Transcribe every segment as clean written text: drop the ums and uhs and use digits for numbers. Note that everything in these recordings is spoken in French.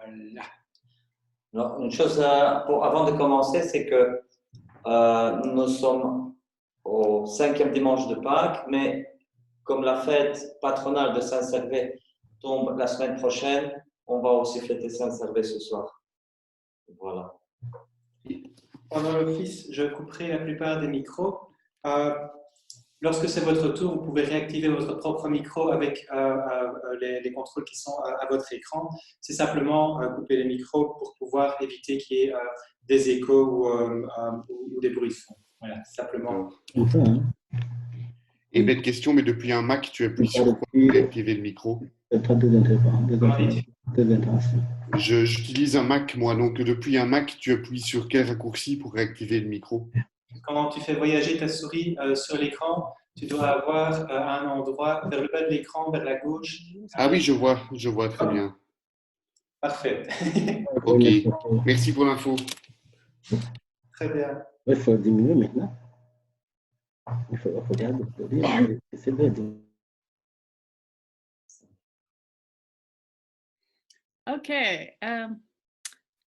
Voilà. Alors, une chose avant de commencer, c'est que nous sommes au 5e dimanche de Pâques, mais comme la fête patronale de Saint-Servais tombe la semaine prochaine, on va aussi fêter Saint-Servais ce soir. Voilà. Pendant l'office, je couperai la plupart des micros. Lorsque c'est votre tour, vous pouvez réactiver votre propre micro avec les contrôles qui sont à votre écran. C'est simplement couper les micros pour pouvoir éviter qu'il y ait des échos ou des bruits de fond. Voilà, simplement. Et bête question, mais depuis un Mac, tu appuies sur quoi pour réactiver le micro? J'utilise un Mac, moi, donc depuis un Mac, tu appuies sur quel raccourci pour réactiver le micro? Quand tu fais voyager ta souris sur l'écran, tu dois avoir un endroit vers le bas de l'écran, vers la gauche. Ah oui, je vois très bien. Parfait. Ok, merci pour l'info. Très bien. Il faut diminuer maintenant. Il faut regarder. C'est bien. OK.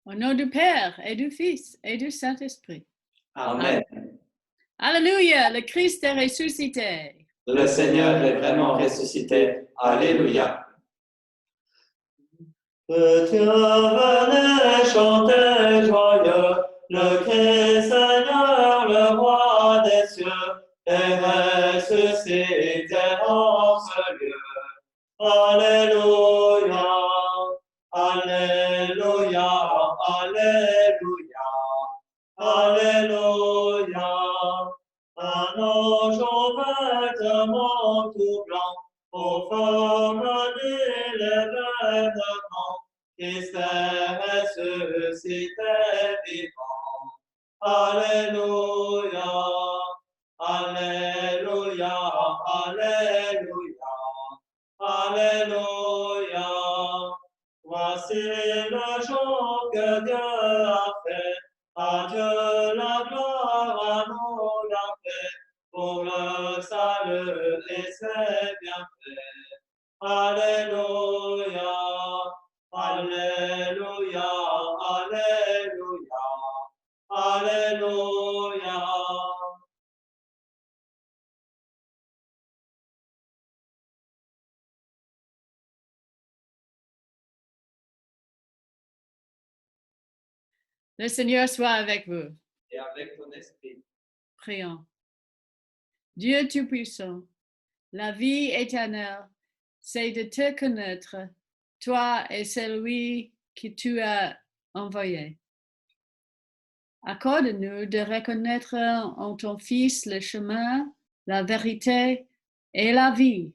Au nom du Père et du Fils et du Saint-Esprit. Amen. Alléluia, le Christ est ressuscité. Le Seigneur est vraiment ressuscité. Alléluia. Que Dieu venez chanter joyeux, le Christ Seigneur, le roi des cieux, est ressuscité en ce lieu. Alléluia, Alléluia, Alléluia, Alléluia. Un ange en vêtements tout blancs, aux formes de l'événement, Christ est ressuscité vivant. Alléluia, Alléluia, Alléluia, Alléluia. Voici le jour que Dieu a fait. À Dieu la gloire, à nous la paix, pour le salut et ses bienfaits. Alléluia, Alléluia, Alléluia, Alléluia. Le Seigneur soit avec vous. Et avec ton esprit. Prions. Dieu Tout-Puissant, la vie éternelle, c'est de te connaître, toi et celui que tu as envoyé. Accorde-nous de reconnaître en ton Fils le chemin, la vérité et la vie,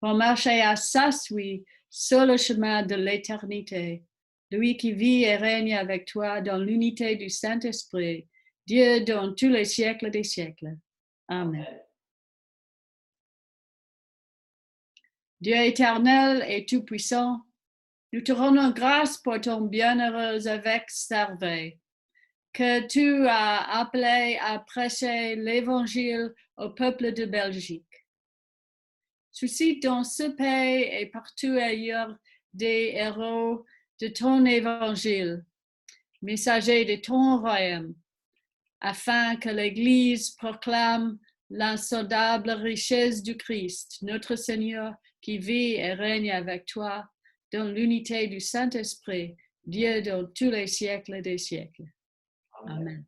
pour marcher à sa suite sur le chemin de l'éternité. Lui qui vit et règne avec toi dans l'unité du Saint-Esprit, Dieu dans tous les siècles des siècles. Amen. Dieu éternel et tout-puissant, nous te rendons grâce pour ton bienheureux évêque Servet, que tu as appelé à prêcher l'Évangile au peuple de Belgique. Suscite dans ce pays et partout ailleurs des héros de ton Évangile, messagers de ton royaume, afin que l'Église proclame l'insondable richesse du Christ, notre Seigneur, qui vit et règne avec toi dans l'unité du Saint-Esprit, Dieu dans tous les siècles des siècles. Amen.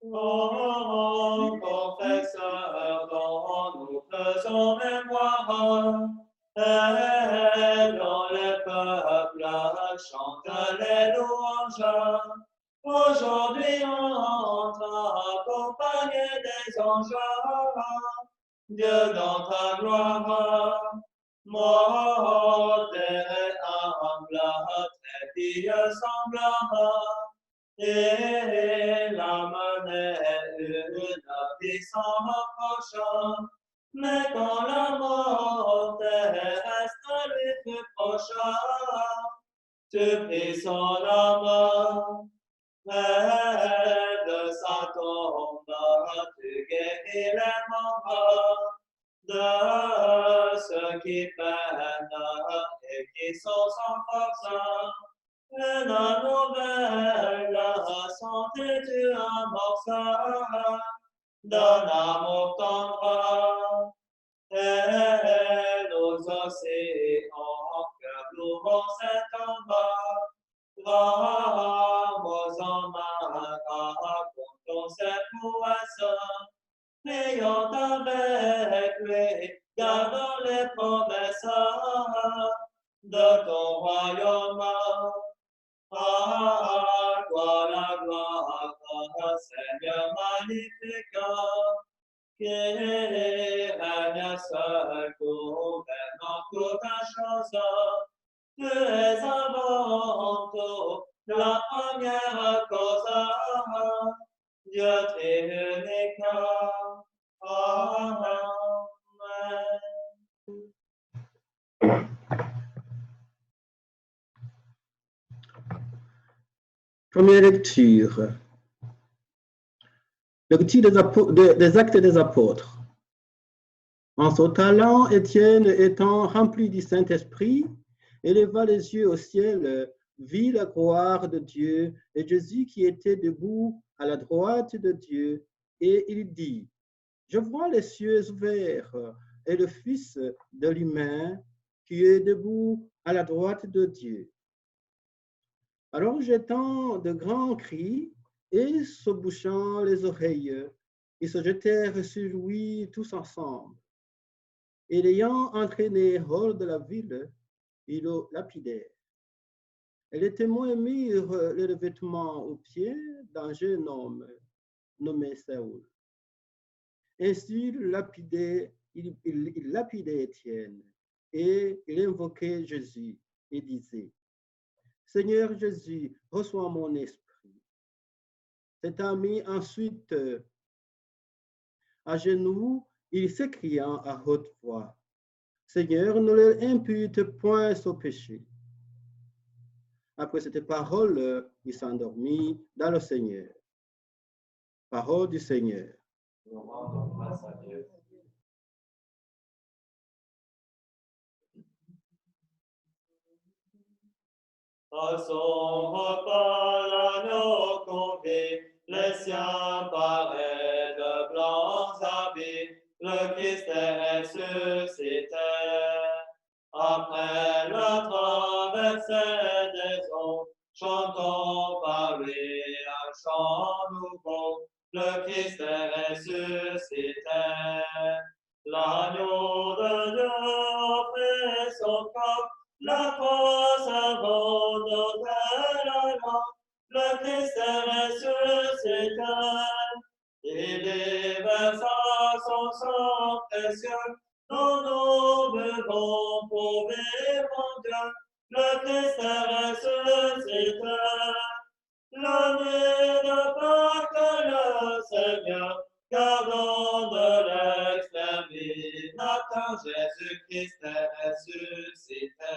Oh, confesseur, dont nous faisons mémoire, et dans les peuples chantent les louanges. Aujourd'hui, on t'a accompagné des anges, Dieu dans ta gloire, modéré, humble, très pieux semblable. Et l'amener une vie sans reproche, mais quand la mort terrestre lui fut proche, tu pris son âme, et de sa tombe tu guéris les membres de ceux qui peinent et qui sont sans force. Et la nouvelle, la santé tu amorces, d'un amour tendre. Et nos océans cœur l'ouvrons cet endroit. Vamos en main, racontons cette prouesse. Prions avec lui, gardons les promesses de ton royaume. À toi la gloire, Seigneur magnifique, qui règne seul, gouvernant toute chose. Tu es avant tout la première cause, Dieu triunique. Amen. Première lecture. Lecture des Actes des Apôtres. En ce talent, Étienne, étant rempli du Saint-Esprit, éleva les yeux au ciel, vit la gloire de Dieu et Jésus qui était debout à la droite de Dieu, et il dit, « Je vois les cieux ouverts et le Fils de l'humain qui est debout à la droite de Dieu. » Alors, jetant de grands cris et se bouchant les oreilles, ils se jetèrent sur lui tous ensemble. Et l'ayant entraîné hors de la ville, ils le lapidèrent. Et les témoins mirent leurs vêtements aux pieds d'un jeune homme nommé Saül. Ainsi, il lapidait Étienne et il invoquait Jésus et disait, « Seigneur Jésus, reçois mon esprit. » S'étant mis ensuite à genoux, il s'écria à haute voix, « Seigneur, ne leur impute point ce péché. » Après cette parole, il s'endormit dans le Seigneur. Parole du Seigneur. Nous rendons grâce à Dieu. À son repas, l'agneau convié, les siens paraient de blancs habits, le Christ est ressuscité. Après la traversée des eaux, chantons par lui un chant nouveau, le Christ est ressuscité. L'agneau de Dieu offrait son corps, la croix abandonne la mort, le Christ est ressuscité. Il y versa son sang précieux, dont nous buvons pour vivre en Dieu, le Christ est ressuscité. La nuit de Pâques, le Seigneur, gardant de l'exterminateur, Jésus-Christ est ressuscité.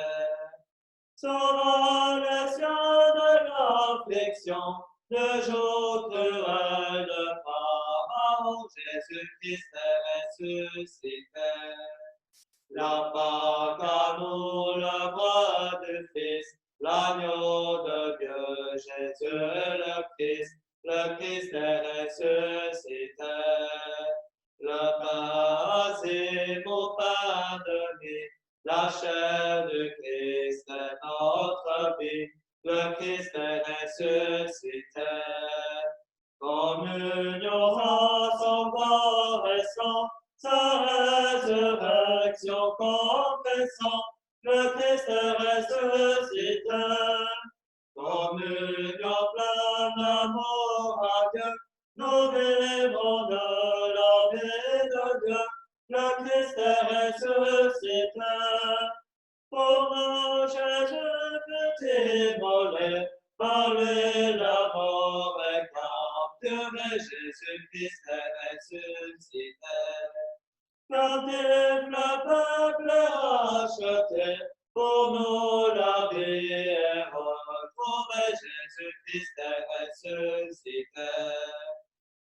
Sauvant les cieux de l'affliction, le jour cruel de Pharaon, Jésus-Christ est ressuscité. La Pâque à nous, le bras du Fils, l'agneau de Dieu, Jésus le Christ est ressuscité. Le pain assis pour pain de vie, la chair du Christ est notre vie, le Christ est ressuscité. Communion à son corps et sang, sa résurrection confessant, le Christ est ressuscité. Communion pleine d'amour à Dieu, nous vivons de la vie de Dieu, le Christ est ressuscité. Pour nous, Jésus fut immolé, par lui la mort est capturée, Jésus-Christ est ressuscité. Captif le peuple racheté, pour nous la vie est retrouvée, Jésus-Christ est ressuscité.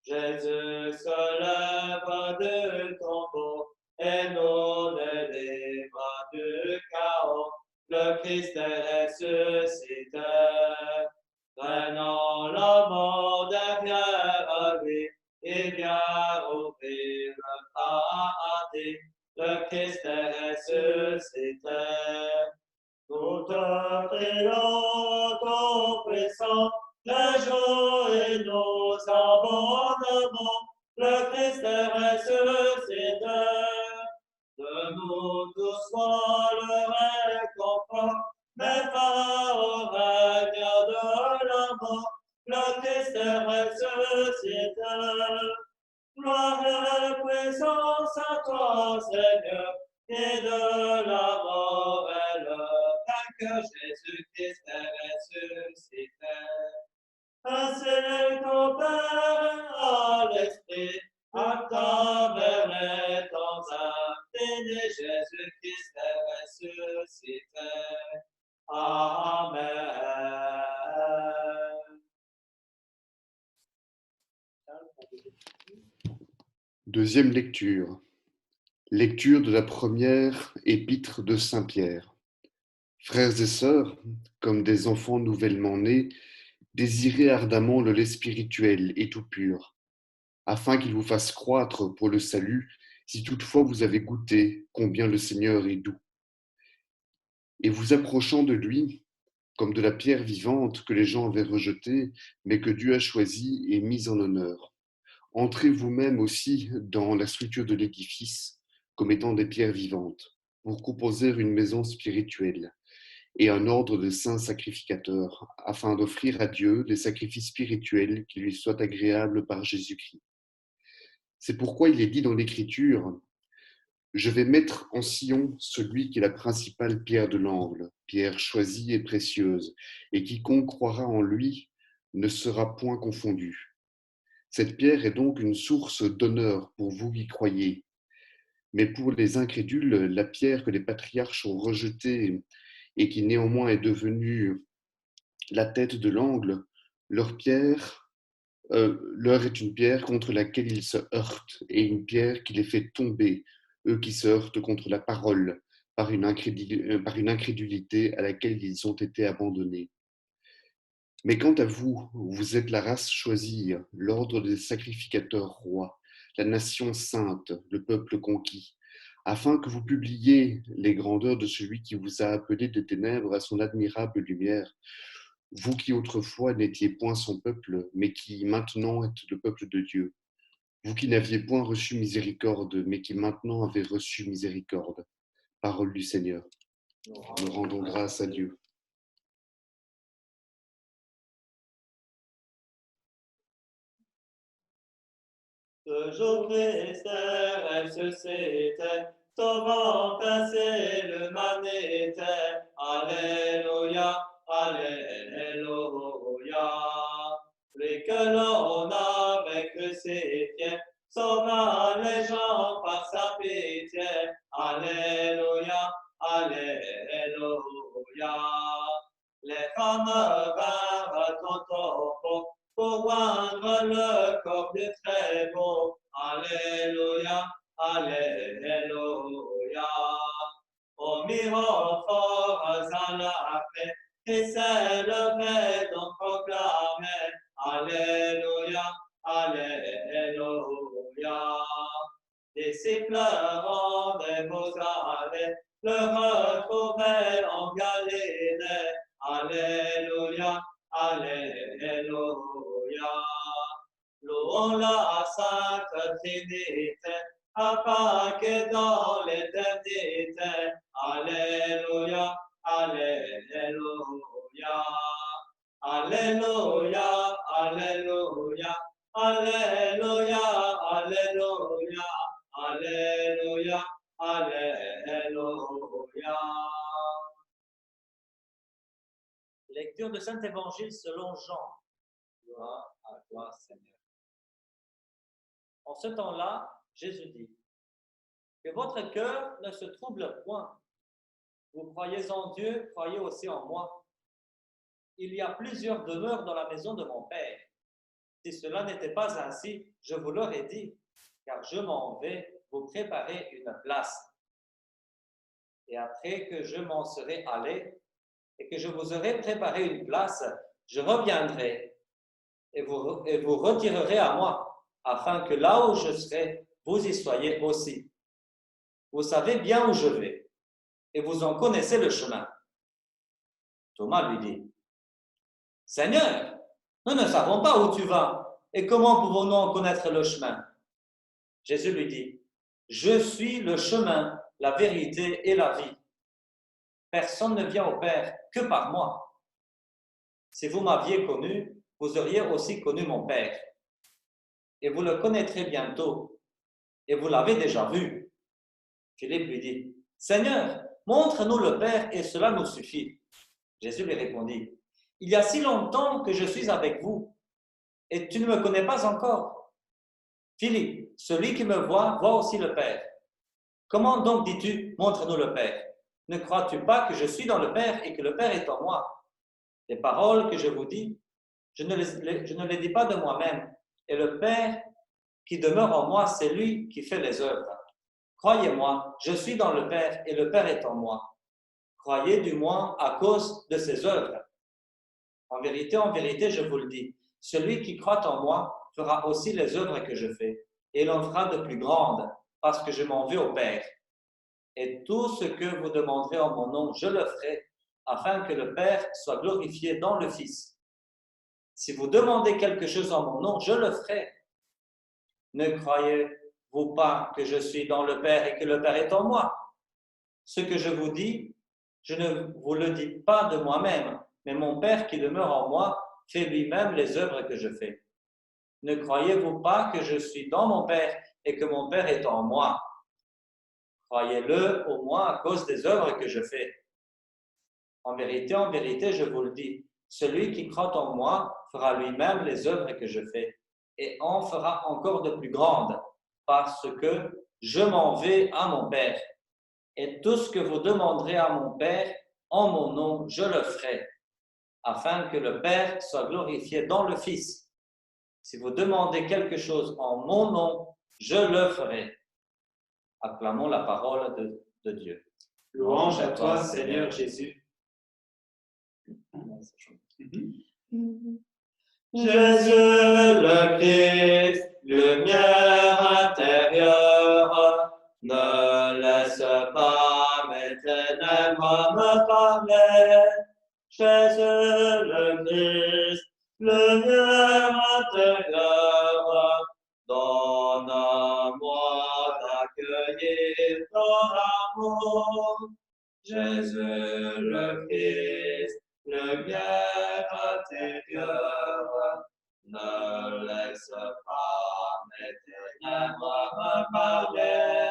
Jésus se lève du tombeau et nous délivre du chaos. Le le Christ est ressuscité, prenant la mort derrière lui, il vient ouvrir le paradis. Le Christ est ressuscité. Tout criant, tout pressant, les jours et nos abonnements, le Christ est ressuscité. De nous tous soit le réconfort, mais pas au règne de la mort, le Christ est ressuscité. Gloire et puissance à toi, Seigneur, et de la mort est le vainqueur, Jésus-Christ est ressuscité. Ainsi ton Père à l'Esprit, à travers les temps infinis, Jésus-Christ est ressuscité. Amen. Deuxième lecture. Lecture de la première épître de Saint Pierre. Frères et sœurs, comme des enfants nouvellement nés, désirez ardemment le lait spirituel et tout pur, afin qu'il vous fasse croître pour le salut, si toutefois vous avez goûté combien le Seigneur est doux. Et vous approchant de lui, comme de la pierre vivante que les gens avaient rejetée, mais que Dieu a choisie et mise en honneur, entrez vous-même aussi dans la structure de l'édifice, comme étant des pierres vivantes, pour composer une maison spirituelle et un ordre de saints sacrificateurs, afin d'offrir à Dieu des sacrifices spirituels qui lui soient agréables par Jésus-Christ. C'est pourquoi il est dit dans l'Écriture, « Je vais mettre en Sion celui qui est la principale pierre de l'angle, pierre choisie et précieuse, et quiconque croira en lui ne sera point confondu. » Cette pierre est donc une source d'honneur pour vous qui croyez. Mais pour les incrédules, la pierre que les patriarches ont rejetée et qui néanmoins est devenue la tête de l'angle, leur est une pierre contre laquelle ils se heurtent et une pierre qui les fait tomber, eux qui se heurtent contre la parole par une incrédulité à laquelle ils ont été abandonnés. Mais quant à vous, vous êtes la race choisie, l'ordre des sacrificateurs rois, la nation sainte, le peuple conquis, afin que vous publiiez les grandeurs de celui qui vous a appelé des ténèbres à son admirable lumière, vous qui autrefois n'étiez point son peuple, mais qui maintenant êtes le peuple de Dieu, vous qui n'aviez point reçu miséricorde, mais qui maintenant avez reçu miséricorde. Parole du Seigneur. Nous rendons grâce à Dieu. Toujours Christ est ressuscité, sauvant passé le manité. Alléluia, Alléluia. Lui que l'on avait crucifié, sauva les gens par sa pitié. Alléluia, Alléluia. Les femmes vinrent au tombeau pour joindre le corps du Très-Beau. Alléluia, Alléluia. Au miracle fort à la paix, et s'est levé donc proclamé. Alléluia, Alléluia. Disciples rendez vos allées, le retrouver en Galilée. Alléluia, Alléluia. Louons la Sainte Trinité, à Pâques dans l'éternité. Alléluia, Alléluia. Alléluia, Alléluia. Alléluia, Alléluia. Alléluia, Alléluia. Lecture de Saint Évangile selon Jean. Gloire à toi, Seigneur. En ce temps-là, Jésus dit, que votre cœur ne se trouble point. Vous croyez en Dieu, croyez aussi en moi. Il y a plusieurs demeures dans la maison de mon Père. Si cela n'était pas ainsi, je vous l'aurais dit, car je m'en vais vous préparer une place. Et après que je m'en serai allé et que je vous aurai préparé une place, je reviendrai et vous retirerez à moi, afin que là où je serai, vous y soyez aussi. Vous savez bien où je vais, et vous en connaissez le chemin. Thomas lui dit, Seigneur, nous ne savons pas où tu vas, et comment pouvons-nous en connaître le chemin? Jésus lui dit, je suis le chemin, la vérité et la vie. Personne ne vient au Père que par moi. Si vous m'aviez connu, vous auriez aussi connu mon Père. Et vous le connaîtrez bientôt, et vous l'avez déjà vu. Philippe lui dit, Seigneur, montre-nous le Père et cela nous suffit. Jésus lui répondit, il y a si longtemps que je suis avec vous, et tu ne me connais pas encore. Philippe, celui qui me voit aussi le Père. Comment donc dis-tu, montre-nous le Père? Ne crois-tu pas que je suis dans le Père et que le Père est en moi? Les paroles que je vous dis, je ne les dis pas de moi-même, et le Père qui demeure en moi, c'est lui qui fait les œuvres. Croyez-moi, je suis dans le Père et le Père est en moi. Croyez du moins à cause de ses œuvres. En vérité, je vous le dis, celui qui croit en moi fera aussi les œuvres que je fais, et il en fera de plus grandes, parce que je m'en vais au Père. Et tout ce que vous demanderez en mon nom, je le ferai, afin que le Père soit glorifié dans le Fils. Si vous demandez quelque chose en mon nom, je le ferai. Ne croyez-vous pas que je suis dans le Père et que le Père est en moi? Ce que je vous dis, je ne vous le dis pas de moi-même, mais mon Père qui demeure en moi fait lui-même les œuvres que je fais. Ne croyez-vous pas que je suis dans mon Père et que mon Père est en moi? Croyez-le au moins à cause des œuvres que je fais. En vérité, je vous le dis, celui qui croit en moi fera lui-même les œuvres que je fais, et en fera encore de plus grandes, parce que je m'en vais à mon Père. Et tout ce que vous demanderez à mon Père, en mon nom, je le ferai, afin que le Père soit glorifié dans le Fils. Si vous demandez quelque chose en mon nom, je le ferai. Acclamons la parole de Dieu. Louange à toi, Seigneur Jésus. Jésus le Christ, lumière intérieure, ne laisse pas mes ténèbres me parler. Jésus le Christ, lumière intérieure, donne-moi d'accueillir ton amour. Jésus le Christ, lumière intérieure, ne laisse pas mes ténèbres me parler.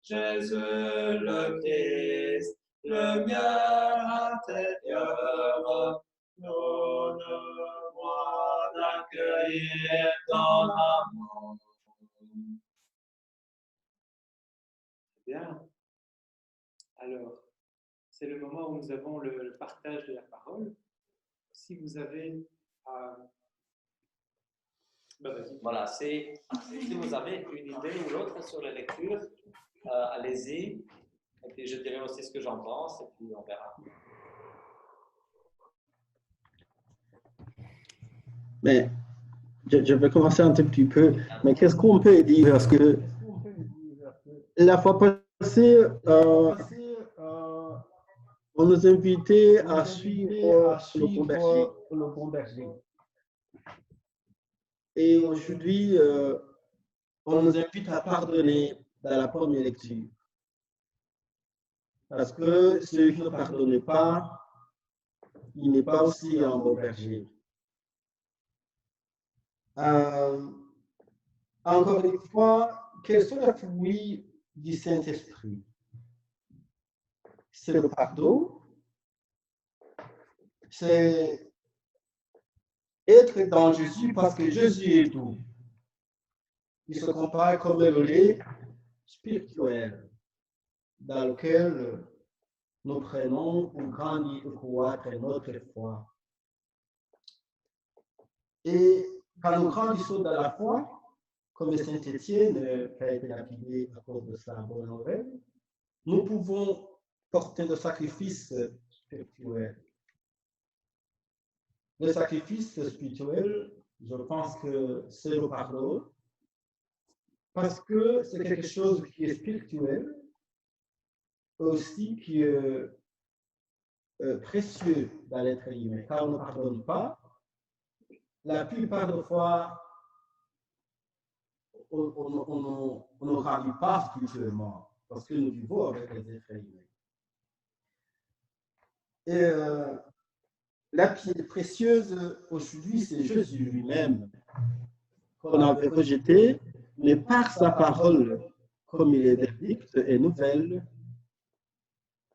Jésus le Christ, lumière intérieure, donne-moi d'accueillir ton amour. Bien. Alors, c'est le moment où nous avons le partage de la parole. Si vous avez... Voilà, si vous avez une idée ou l'autre sur la lecture, allez-y. Et puis je dirai aussi ce que j'en pense, et puis on verra. Mais je vais commencer un tout petit peu. Mais qu'est-ce qu'on peut dire? Parce que la fois passée, on nous invitait à suivre le bon berger. Et aujourd'hui, on nous invite à pardonner dans la première lecture. Parce que celui qui ne pardonne pas, il n'est pas aussi un bon berger. Encore une fois, quels sont les fruits du Saint-Esprit? C'est le pardon, c'est être dans Jésus parce que Jésus est tout. Il se compare comme le lait spirituel dans lequel nous prenons pour grandir et croître notre foi. Et quand nous grandissons dans la foi, comme Saint Étienne qui a été lapidé à cause de sa bonne nouvelle, nous pouvons porter de sacrifice spirituel. Le sacrifice spirituel, je pense que c'est le pardon, parce que c'est quelque chose qui est spirituel, aussi qui est précieux dans l'être humain, car on ne pardonne pas. La plupart des fois, on ne grandit pas spirituellement, parce que nous vivons avec les êtres humains. Et la pierre précieuse aujourd'hui, c'est Jésus lui-même, qu'on avait rejeté, mais par sa parole, comme il est verdict et nouvelle,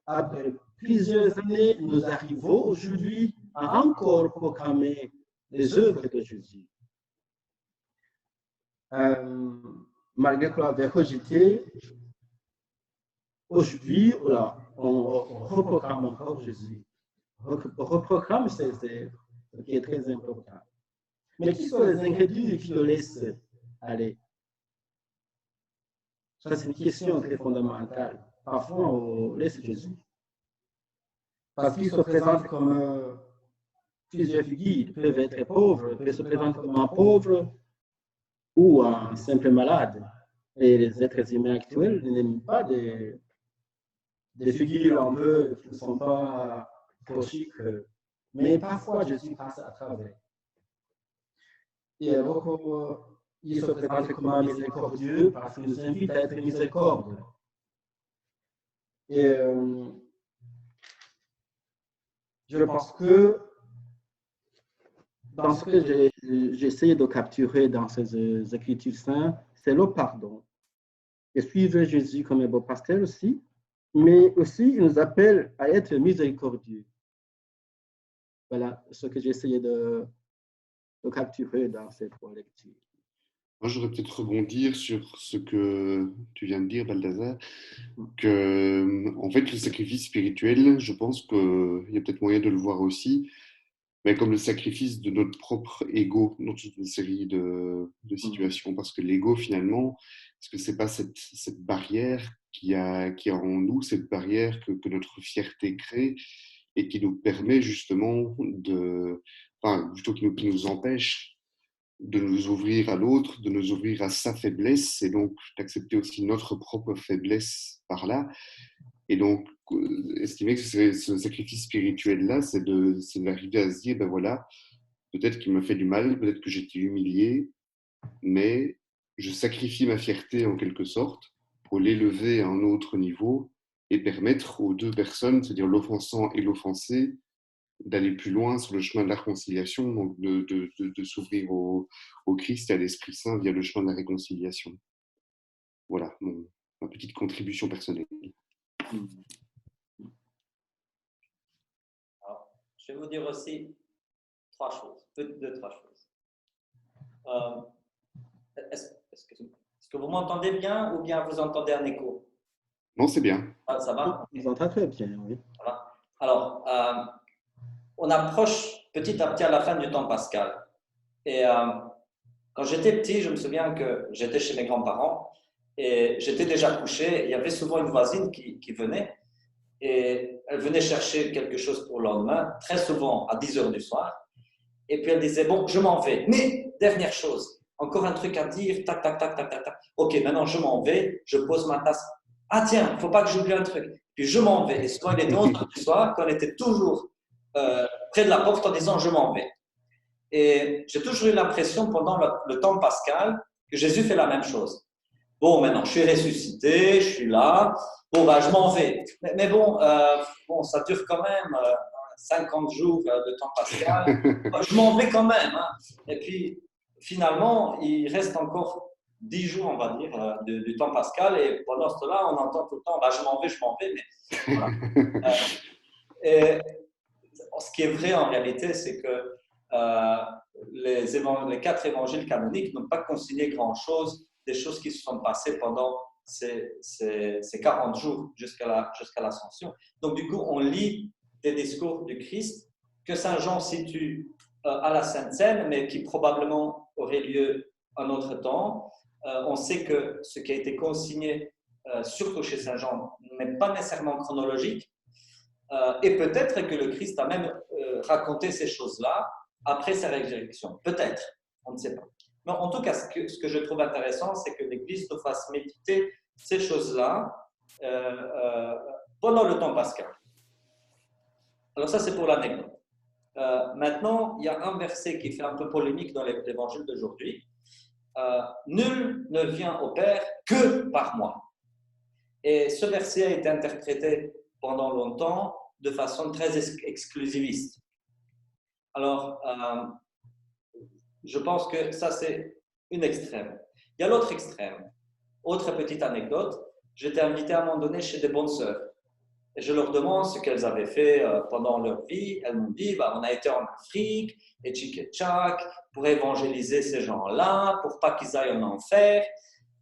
après plusieurs années, nous arrivons aujourd'hui à encore proclamer les œuvres de Jésus. Malgré qu'on l'avait rejeté, aujourd'hui, voilà, on reproclame encore Jésus. On reproclame ses œuvres, ce qui est très important. Mais qui sont les ingrédients qui le laissent aller? Ça, c'est une question très fondamentale. Parfois, on laisse Jésus. Parce qu'il se présente comme plusieurs figures. Ils peuvent être pauvres, ils peuvent se présenter comme un pauvre ou un simple malade. Et les êtres humains actuels n'aiment pas des figures un peu qui ne sont pas trop chics. Mais parfois, Jésus passe à travers. Et beaucoup, il se présente comme un miséricordieux parce qu'il nous invite à être miséricorde. Et je pense que dans ce que j'ai essayé de capturer dans ces Écritures saintes, c'est le pardon. Et suivre Jésus comme un beau pasteur aussi, mais aussi il nous appelle à être miséricordieux. Voilà ce que j'ai essayé de capturer dans ces trois lectures. Moi, j'aurais peut-être rebondir sur ce que tu viens de dire, Balthazar, que, en fait, le sacrifice spirituel, je pense qu'il y a peut-être moyen de le voir aussi, mais comme le sacrifice de notre propre ego dans toute une série de situations. Parce que l'ego, finalement, est-ce que ce n'est pas cette barrière qui a en nous, cette barrière que notre fierté crée et qui nous permet justement plutôt qui nous empêche de nous ouvrir à l'autre, de nous ouvrir à sa faiblesse et donc d'accepter aussi notre propre faiblesse par là. Et donc, estimer que ce sacrifice spirituel-là, c'est d'arriver à se dire, ben voilà, peut-être qu'il m'a fait du mal, peut-être que j'ai été humilié, mais je sacrifie ma fierté en quelque sorte pour l'élever à un autre niveau et permettre aux deux personnes, c'est-à-dire l'offensant et l'offensé, d'aller plus loin sur le chemin de la réconciliation, donc de s'ouvrir au Christ et à l'Esprit Saint via le chemin de la réconciliation. Voilà, ma petite contribution personnelle. Alors, je vais vous dire aussi trois choses. Est-ce que vous m'entendez bien ou bien vous entendez un écho? Non, c'est bien. Ça va? Ils entendent très bien, oui. Voilà. Alors, on approche petit à petit à la fin du temps pascal. Et quand j'étais petit, je me souviens que j'étais chez mes grands-parents et j'étais déjà couché. Il y avait souvent une voisine qui venait et elle venait chercher quelque chose pour le lendemain, très souvent à 10 h du soir. Et puis elle disait, bon, je m'en vais. Mais, dernière chose, encore un truc à dire, tac, tac, tac, tac, tac, tac. Ok, maintenant je m'en vais, je pose ma tasse. Ah tiens, il ne faut pas que j'oublie un truc. Puis je m'en vais. Et souvent, il était 11 h du soir, quand on était toujours près de la porte en disant, je m'en vais. Et j'ai toujours eu l'impression, pendant le temps pascal, que Jésus fait la même chose. Bon, maintenant, je suis ressuscité, je suis là. Bon, je m'en vais. Mais bon, ça dure quand même 50 jours de temps pascal. Je m'en vais quand même. Hein. Et puis, finalement, il reste encore 10 jours, on va dire, du temps pascal. Et pendant ce temps-là, on entend tout le temps, je m'en vais. Mais voilà. Et ce qui est vrai en réalité, c'est que les 4 évangiles canoniques n'ont pas consigné grand-chose des choses qui se sont passées pendant ces 40 jours jusqu'à l'ascension. Donc, du coup, on lit des discours du Christ que Saint Jean situe à la Sainte Seine, mais qui probablement aurait lieu un autre temps. On sait que ce qui a été consigné surtout chez Saint Jean, n'est pas nécessairement chronologique. Et peut-être que le Christ a même raconté ces choses-là après sa résurrection. Peut-être, on ne sait pas. Mais en tout cas, ce que je trouve intéressant, c'est que l'Église nous fasse méditer ces choses-là pendant le temps pascal. Alors ça, c'est pour l'anecdote. Maintenant, il y a un verset qui fait un peu polémique dans l'Évangile d'aujourd'hui. Nul ne vient au Père que par moi. Et ce verset a été interprété pendant longtemps de façon très exclusiviste. Alors, je pense que ça, c'est une extrême. Il y a l'autre extrême. Autre petite anecdote, j'étais invité à un moment donné chez des bonnes sœurs. Et je leur demande ce qu'elles avaient fait pendant leur vie. Elles m'ont dit, on a été en Afrique, et tchic et tchac, pour évangéliser ces gens-là, pour pas qu'ils aillent en enfer.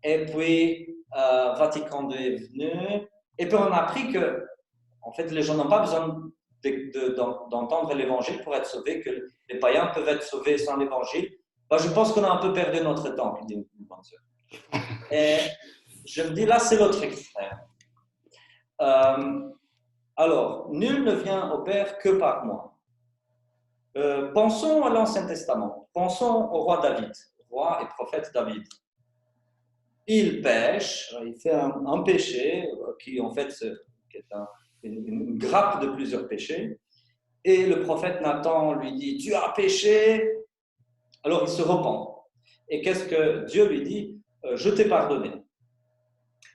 Et puis, Vatican II est venu. Et puis, on a appris que, en fait, les gens n'ont pas besoin d'entendre l'évangile pour être sauvés, que les païens peuvent être sauvés sans l'évangile. Je pense qu'on a un peu perdu notre temps, dit une bonne sœur. Et je me dis, là, c'est l'autre extrême. Alors, nul ne vient au Père que par moi. Pensons à l'Ancien Testament. Pensons au roi David, roi et prophète David. Il pêche, il fait un péché qui en fait est une grappe de plusieurs péchés. Et le prophète Nathan lui dit, tu as péché. Alors il se repent. Et qu'est-ce que Dieu lui dit? Je t'ai pardonné.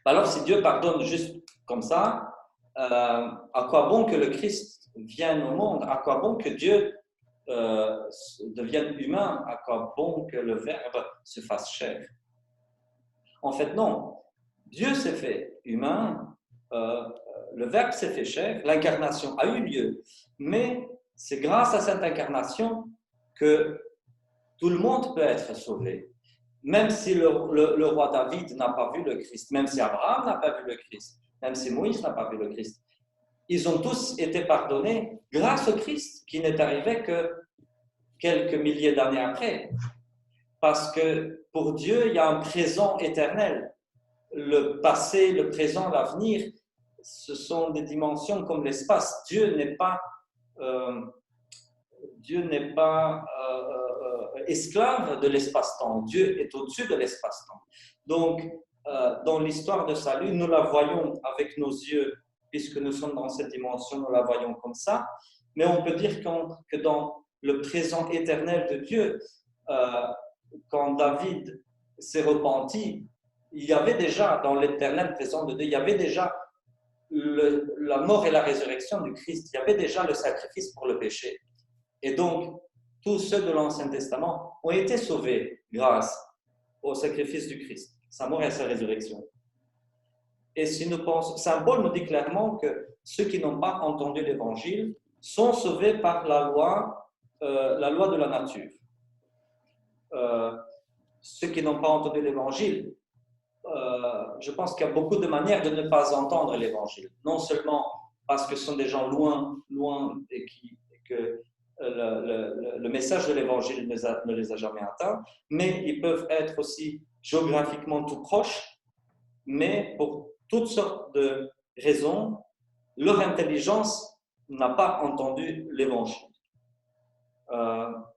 Alors si Dieu pardonne juste comme ça, à quoi bon que le Christ vienne au monde? À quoi bon que Dieu devienne humain? À quoi bon que le Verbe se fasse chair? En fait, non. Dieu s'est fait humain, le Verbe s'est fait chair, l'incarnation a eu lieu. Mais c'est grâce à cette incarnation que tout le monde peut être sauvé. Même si le roi David n'a pas vu le Christ, même si Abraham n'a pas vu le Christ, même si Moïse n'a pas vu le Christ, ils ont tous été pardonnés grâce au Christ, qui n'est arrivé que quelques milliers d'années après. Parce que pour Dieu, il y a un présent éternel. Le passé, le présent, l'avenir, ce sont des dimensions comme l'espace. Dieu n'est pas esclave de l'espace-temps. Dieu est au-dessus de l'espace-temps. Donc, dans l'histoire de salut, nous la voyons avec nos yeux, puisque nous sommes dans cette dimension, nous la voyons comme ça. Mais on peut dire que dans le présent éternel de Dieu, quand David s'est repenti, il y avait déjà, dans l'éternel présent de Dieu, il y avait déjà la mort et la résurrection du Christ. Il y avait déjà le sacrifice pour le péché. Et donc, tous ceux de l'Ancien Testament ont été sauvés grâce au sacrifice du Christ, sa mort et sa résurrection. Et si nous pensons, Saint Paul nous dit clairement que ceux qui n'ont pas entendu l'Évangile sont sauvés par la loi de la nature. Ceux qui n'ont pas entendu l'Évangile, je pense qu'il y a beaucoup de manières de ne pas entendre l'Évangile. Non seulement parce que ce sont des gens loin et que le message de l'Évangile ne les a jamais atteints, mais ils peuvent être aussi géographiquement tout proches, mais pour toutes sortes de raisons, leur intelligence n'a pas entendu l'Évangile.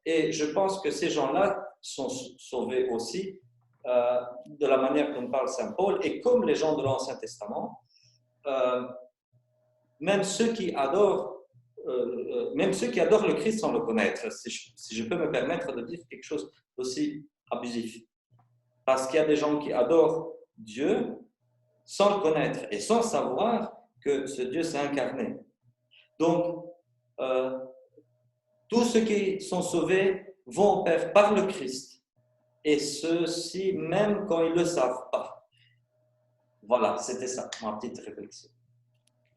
Et je pense que ces gens-là sont sauvés aussi de la manière dont parle Saint Paul, et comme les gens de l'Ancien Testament, même ceux qui adorent le Christ sans le connaître, si je peux me permettre de dire quelque chose aussi abusif. Parce qu'il y a des gens qui adorent Dieu sans le connaître et sans savoir que ce Dieu s'est incarné. Donc, tous ceux qui sont sauvés vont au Père par le Christ. Et ceux-ci, même quand ils ne le savent pas. Voilà, c'était ça, ma petite réflexion.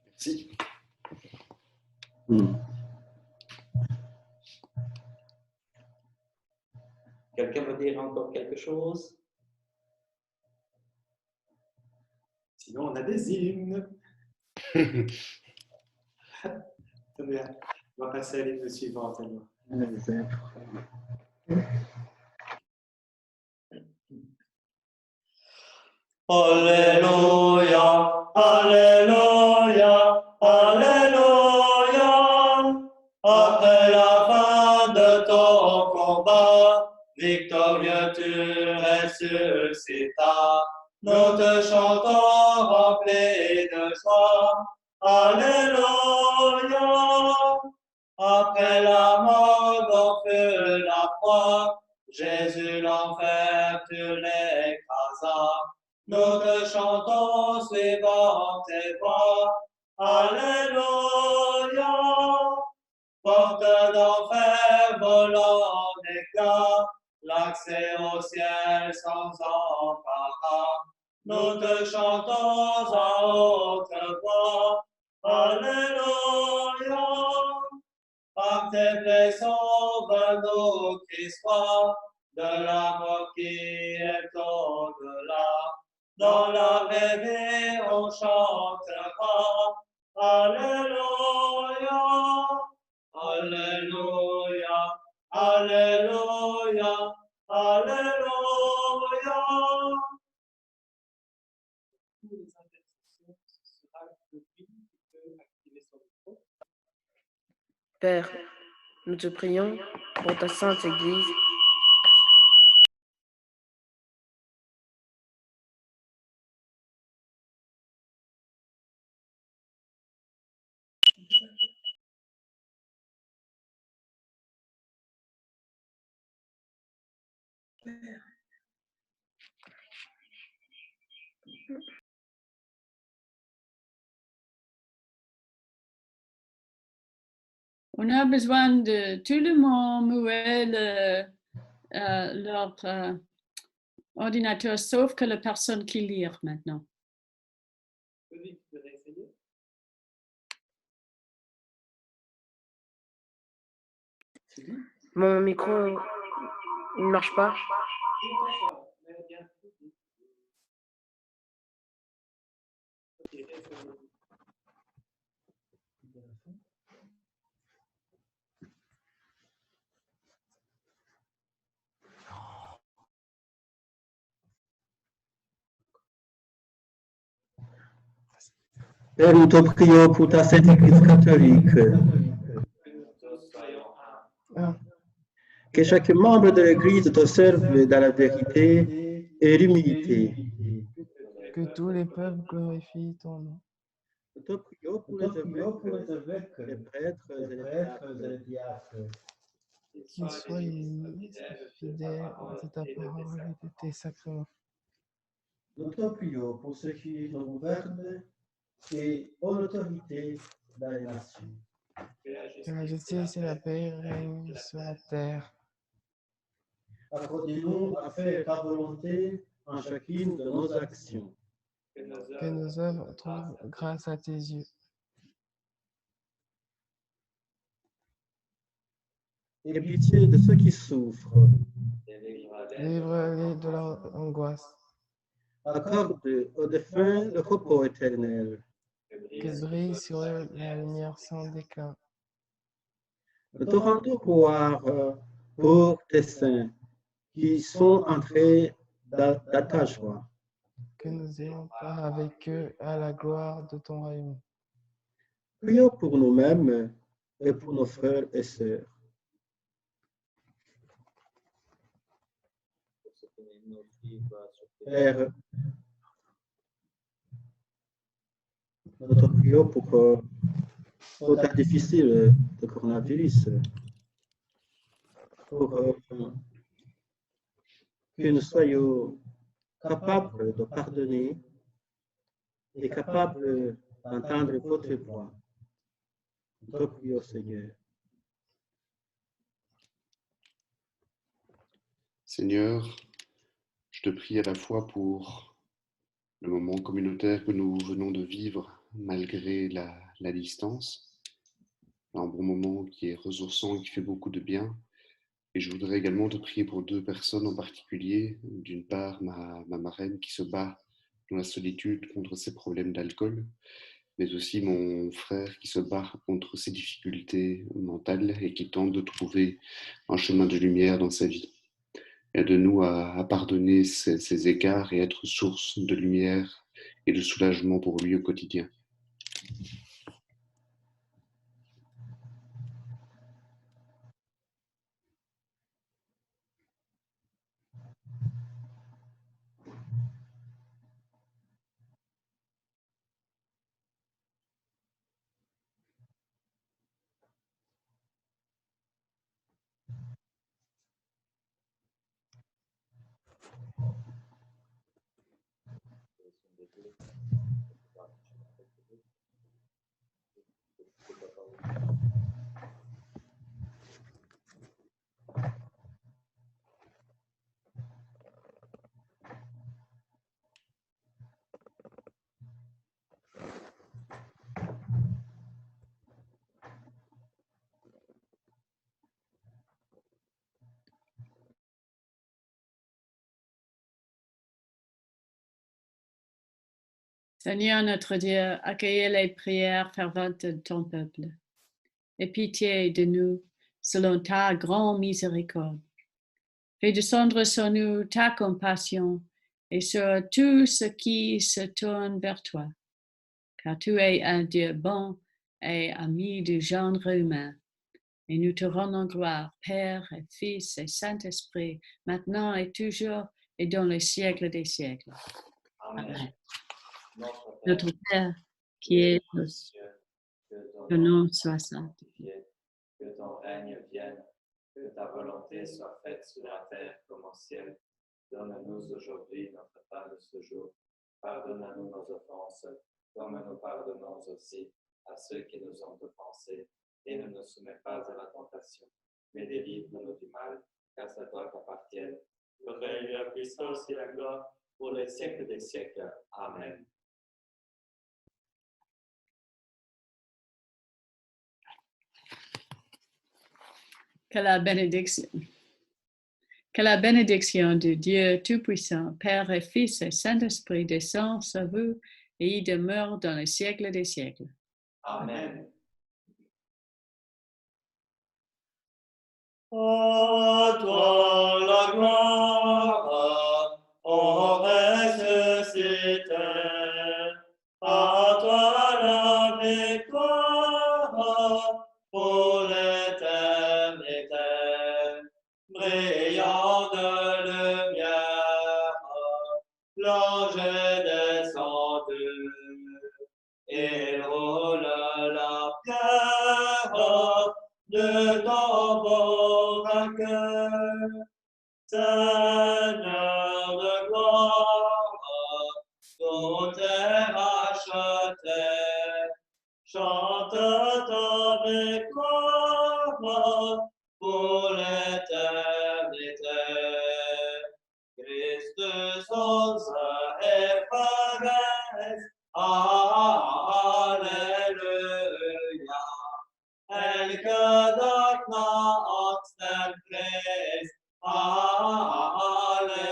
Merci. Quelqu'un veut dire encore quelque chose? Sinon, on a des hymnes. Très bien. On va passer à l'hymne suivant. Alléluia. Alléluia, Alléluia. Après la fin de ton combat, victorieux tu ressuscitas. Nous te chantons remplis de joie. Alléluia. Après la mort dont fut la croix, Jésus l'enfer tu l'écrasas. Nous te chantons suivant tes voix. Alléluia. Porte d'enfer volant d'éclat, l'accès au ciel sans embarras. Nous te chantons à haute voix. Alléluia. Par tes plaies sauve-nous, Christ-roi, de la mort qui est au-delà. Dans la vraie vie, on chantera. Alléluia, Alléluia, Alléluia, Alléluia. Pour les intercessions, ce sera le prix qui peut activer son micro. Père, nous te prions pour ta sainte Église. On a besoin de tout le monde mouer leur ordinateur, sauf que la personne qui lit maintenant. Celui qui peut essayer. Mon micro il ne marche pas. Mais bien. Père, nous te prions pour ta sainte Église catholique, que chaque membre de l'Église te serve dans la vérité et l'humilité. Que tous les peuples glorifient ton nom. Nous te prions pour les évêques, les prêtres et les diacres, Qu'ils soient unis, fidèles de ta parole et de tes sacrements. Nous te prions pour ceux qui nous gouvernent et ont l'autorité dans les nations. Que la justice et la paix règnent sur la terre. Accorde-nous à faire ta volonté en chacune de nos actions. Que nos œuvres trouvent grâce à tes yeux. Aie pitié de ceux qui souffrent. Livre-les de leur angoisse. Accorde aux défunts le repos éternel. Que brille sur eux la lumière sans déclin. Nous te rendons gloire pour tes saints qui sont entrés dans ta joie. Que nous ayons part avec eux à la gloire de ton royaume. Prions pour nous-mêmes et pour nos frères et sœurs. Père, nous te prions pour le temps difficile de coronavirus, pour que nous soyons capables de pardonner et capables d'entendre votre voix. Nous te prions, Seigneur. Seigneur, je te prie à la fois pour le moment communautaire que nous venons de vivre malgré la distance, un bon moment qui est ressourçant et qui fait beaucoup de bien. Et je voudrais également te prier pour deux personnes en particulier. D'une part, ma marraine qui se bat dans la solitude contre ses problèmes d'alcool, mais aussi mon frère qui se bat contre ses difficultés mentales et qui tente de trouver un chemin de lumière dans sa vie. Aide-nous à pardonner ces écarts et être source de lumière et de soulagement pour lui au quotidien. Seigneur notre Dieu, accueillez les prières ferventes de ton peuple. Aie pitié de nous selon ta grande miséricorde. Fais descendre sur nous ta compassion et sur tout ce qui se tourne vers toi, car tu es un Dieu bon et ami du genre humain. Et nous te rendons gloire, Père et Fils et Saint-Esprit, maintenant et toujours et dans les siècles des siècles. Amen. Notre Père, qui est aux cieux, que ton que ton nom soit sanctifié. que ton règne vienne, que ta volonté soit faite sur la terre comme au ciel. Donne-nous aujourd'hui notre pain de ce jour. Pardonne-nous nos offenses, comme nous pardonnons aussi à ceux qui nous ont offensés. Et ne nous soumets pas à la tentation, mais délivre-nous du mal, car c'est à toi qu'appartiennent le règne, la puissance et la gloire pour les siècles des siècles. Amen. Que la bénédiction de Dieu Tout-Puissant, Père et Fils et Saint-Esprit descende sur vous et y demeure dans les siècles des siècles. Amen. À toi la gloire, ô ressuscité, à toi la victoire pour l'éternité, brillant de lumière, l'ange est descendu, il roule la pierre de ton beau vainqueur, Seigneur de gloire, tout est racheté, chante ta victoire pour l'éternité. Christus ons effaces, Alleluia. Elke dag na oddsten pris, Alleluia.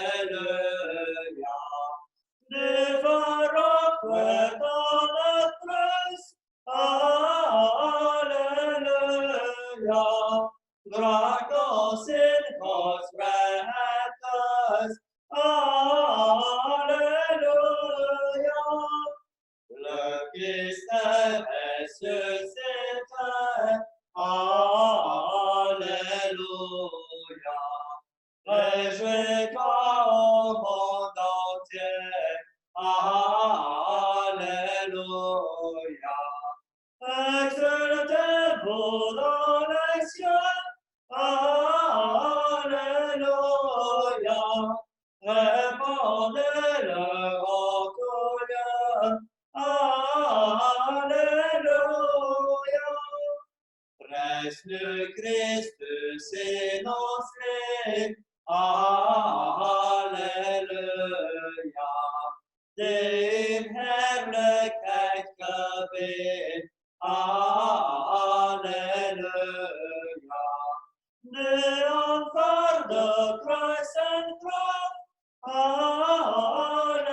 Du forråttet alle trøst, Alleluia. Drag oss inn hos rettens, Alleluia. Le Christ est ressuscité, Alléluia. Réjouis-toi au monde entier, Alléluia. Exaltez-vous dans les cieux, Alléluia. Répandez-le en tout lieu, Alléluia. Reste le Christus énoncé, Alléluia. Dem herrlichkeit gebet, Alléluia. De aanvaard de kruis en graf, Halleluja,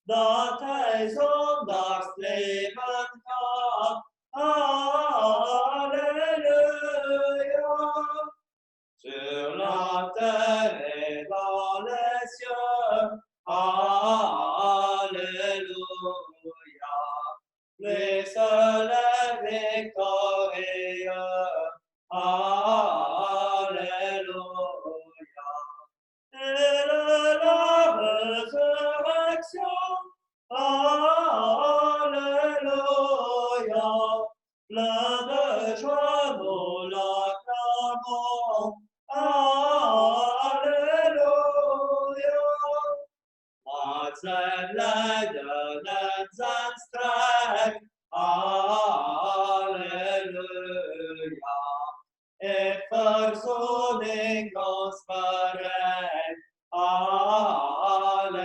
dat hij zondags leven gaf, Halleluja. Sur la terre et dans les cieux, Alléluia. Alléluia. Et la résurrection, Alléluia. Plein de joie, nous l'acclamons, Alléluia. Matzen leidenen sein Streik, Halleluja. Et Verzoening ons bereid, Halleluja.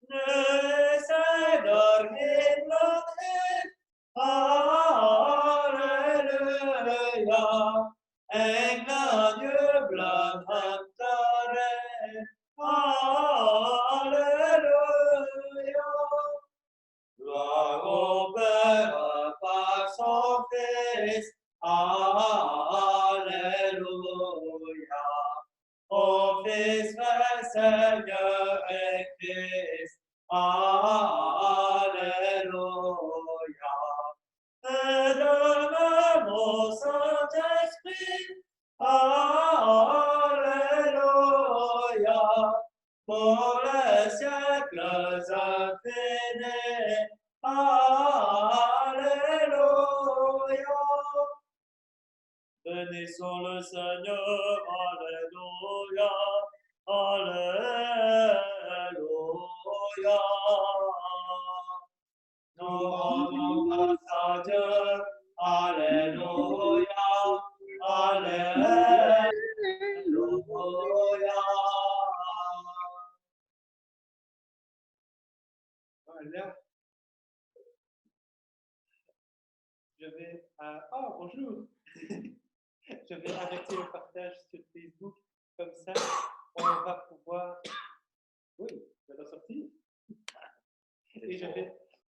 Nu is hij door hemelen heen, Halleluja. Engelen jubelen hem terecht, Halleluja. Gloire au Père par son Fils, Alléluia. Au Fils, vrai Seigneur et Christ, Alléluia. Et de même au Saint-Esprit, Alléluia. Pour les siècles infinis, Alléluia. Bénissons le Seigneur, Alléluia, Alléluia. Nous rendons grâce à Dieu, Alléluia, Alléluia. Voilà. Je vais. Oh, bonjour! Je vais arrêter le partage sur Facebook. Comme ça, on va pouvoir. Oui, je vais ressortir. Et je vais